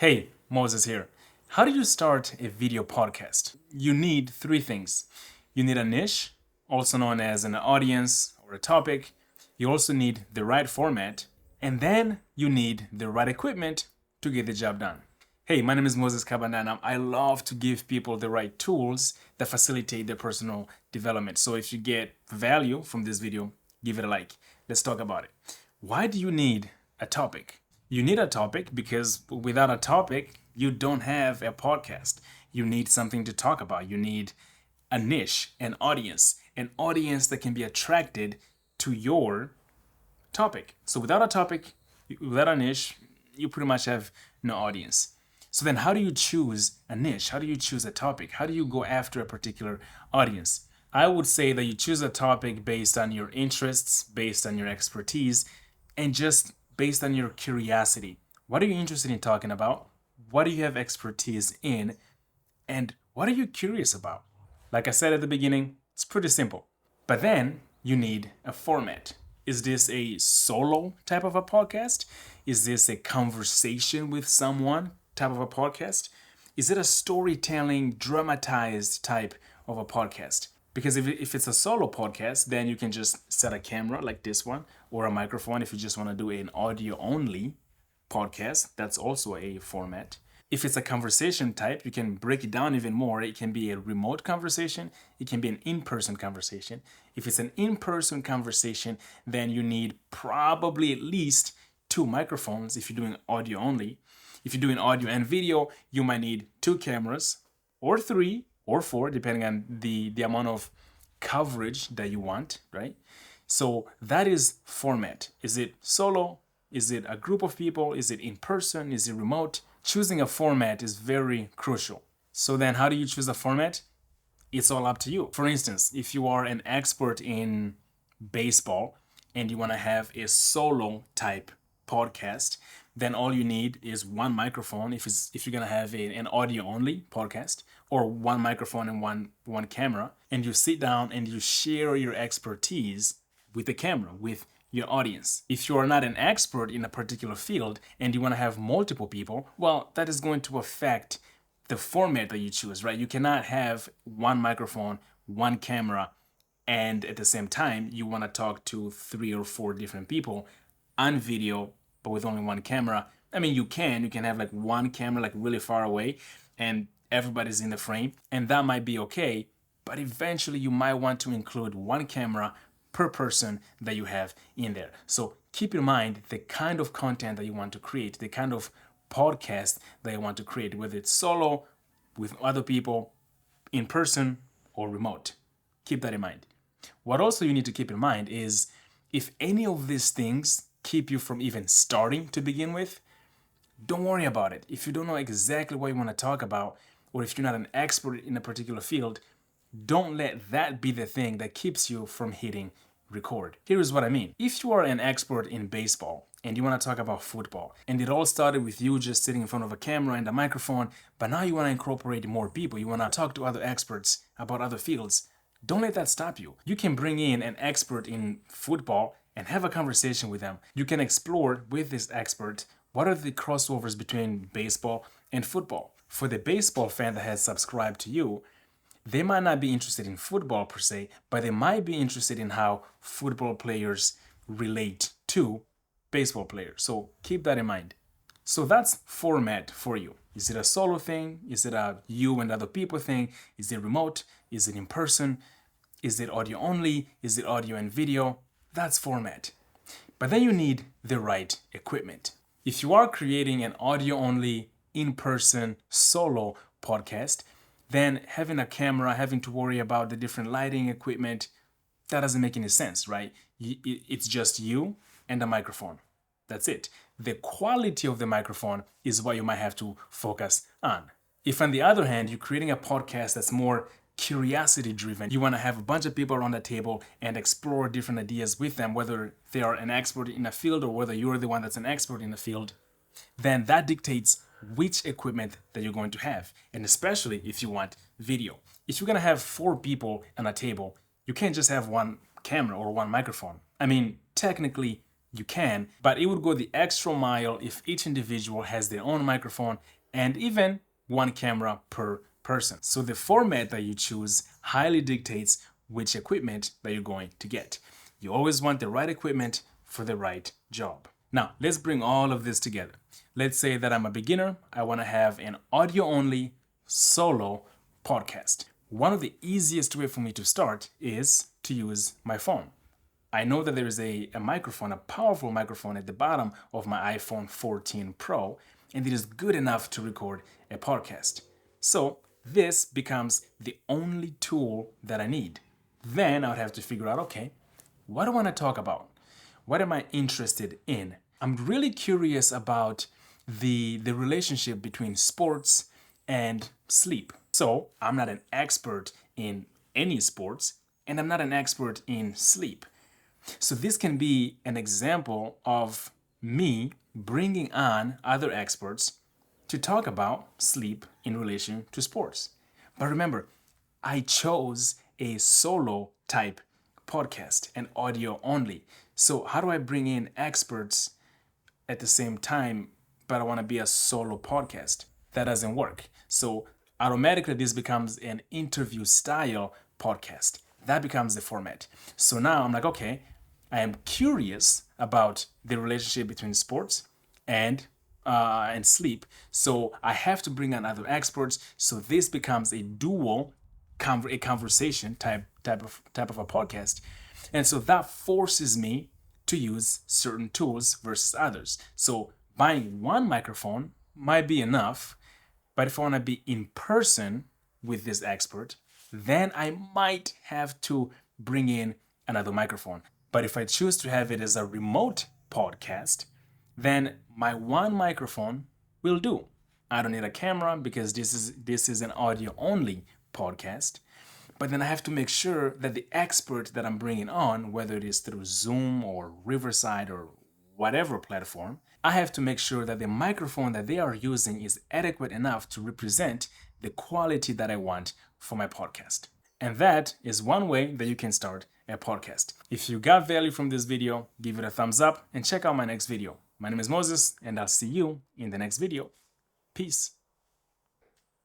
Hey, Moses here. How do you start a video podcast? You need three things. You need a niche, also known as an audience or a topic. You also need the right format, and then you need the right equipment to get the job done. Hey, my name is Moses Kabanana. I love to give people the right tools that facilitate their personal development. So if you get value from this video, give it a like. Let's talk about it. Why do you need a topic? You need a topic because without a topic, you don't have a podcast. You need something to talk about. You need a niche, an audience that can be attracted to your topic. So without a topic, without a niche, you pretty much have no audience. So then how do you choose a niche? How do you choose a topic? How do you go after a particular audience? I would say that you choose a topic based on your interests, based on your expertise, and just based on your curiosity. What are you interested in talking about? What do you have expertise in? And what are you curious about? Like I said at the beginning, it's pretty simple. But then you need a format. Is this a solo type of a podcast? Is this a conversation with someone type of a podcast? Is it a storytelling, dramatized type of a podcast? Because if it's a solo podcast, then you can just set a camera like this one or a microphone if you just want to do an audio only podcast. That's also a format. If it's a conversation type, you can break it down even more. It can be a remote conversation. It can be an in-person conversation. If it's an in-person conversation, then you need probably at least 2 microphones if you're doing audio only. If you're doing audio and video, you might need 2 cameras or 3 or 4, depending on the amount of coverage that you want, right? So that is format. Is it solo? Is it a group of people? Is it in person? Is it remote? Choosing a format is very crucial. So then how do you choose a format? It's all up to you. For instance, if you are an expert in baseball and you want to have a solo type podcast, then all you need is 1 microphone if you're gonna have an audio only podcast, or 1 microphone and one camera, and you sit down and you share your expertise with the camera, with your audience. If you are not an expert in a particular field and you want to have multiple people, well, that is going to affect the format that you choose, right? You cannot have 1 microphone, 1 camera, and at the same time you want to talk to 3 or 4 different people on video but with only 1 camera. I mean, you can have like 1 camera like really far away and everybody's in the frame, and that might be okay, but eventually you might want to include 1 camera per person that you have in there. So keep in mind the kind of content that you want to create, the kind of podcast that you want to create, whether it's solo, with other people, in person, or remote. Keep that in mind. What also you need to keep in mind is if any of these things keep you from even starting to begin with, don't worry about it. If you don't know exactly what you want to talk about, or if you're not an expert in a particular field, don't let that be the thing that keeps you from hitting record. Here's what I mean. If you are an expert in baseball and you want to talk about football, and it all started with you just sitting in front of a camera and a microphone, but now you want to incorporate more people, you want to talk to other experts about other fields, don't let that stop you. You can bring in an expert in football and have a conversation with them. You can explore with this expert what are the crossovers between baseball and football. For the baseball fan that has subscribed to you, they might not be interested in football per se, but they might be interested in how football players relate to baseball players. So keep that in mind. So that's format for you. Is it a solo thing? Is it a you and other people thing? Is it remote? Is it in person? Is it audio only? Is it audio and video? That's format. But then you need the right equipment. If you are creating an audio only, in-person, solo podcast, then having a camera, having to worry about the different lighting equipment, that doesn't make any sense, right? It's just you and a microphone. That's it. The quality of the microphone is what you might have to focus on. If on the other hand, you're creating a podcast that's more curiosity driven, you want to have a bunch of people around the table and explore different ideas with them, whether they are an expert in a field or whether you're the one that's an expert in the field, then that dictates which equipment that you're going to have. And especially if you want video. If you're going to have 4 people on a table, you can't just have 1 camera or 1 microphone. I mean, technically you can, but it would go the extra mile if each individual has their own microphone and even one camera per person. So the format that you choose highly dictates which equipment that you're going to get. You always want the right equipment for the right job. Now, let's bring all of this together. Let's say that I'm a beginner. I want to have an audio-only solo podcast. One of the easiest way for me to start is to use my phone. I know that there is a microphone, a powerful microphone at the bottom of my iPhone 14 Pro, and it is good enough to record a podcast. So this becomes the only tool that I need. Then I would have to figure out, okay, what do I want to talk about? What am I interested in? I'm really curious about the relationship between sports and sleep. So I'm not an expert in any sports, and I'm not an expert in sleep. So this can be an example of me bringing on other experts to talk about sleep in relation to sports. But remember, I chose a solo type podcast and audio only. So how do I bring in experts at the same time, but I want to be a solo podcast? That doesn't work. So automatically this becomes an interview style podcast. That becomes the format. So now I'm like, okay, I am curious about the relationship between sports and sleep. So I have to bring on other experts. So this becomes a dual a conversation type of a podcast. And so that forces me to use certain tools versus others. So buying one microphone might be enough, but if I want to be in person with this expert, then I might have to bring in another microphone. But if I choose to have it as a remote podcast, then my one microphone will do. I don't need a camera because this is an audio only podcast. But then I have to make sure that the expert that I'm bringing on, whether it is through Zoom or Riverside or whatever platform, I have to make sure that the microphone that they are using is adequate enough to represent the quality that I want for my podcast. And that is one way that you can start a podcast. If you got value from this video, give it a thumbs up and check out my next video. My name is Moses, and I'll see you in the next video. Peace.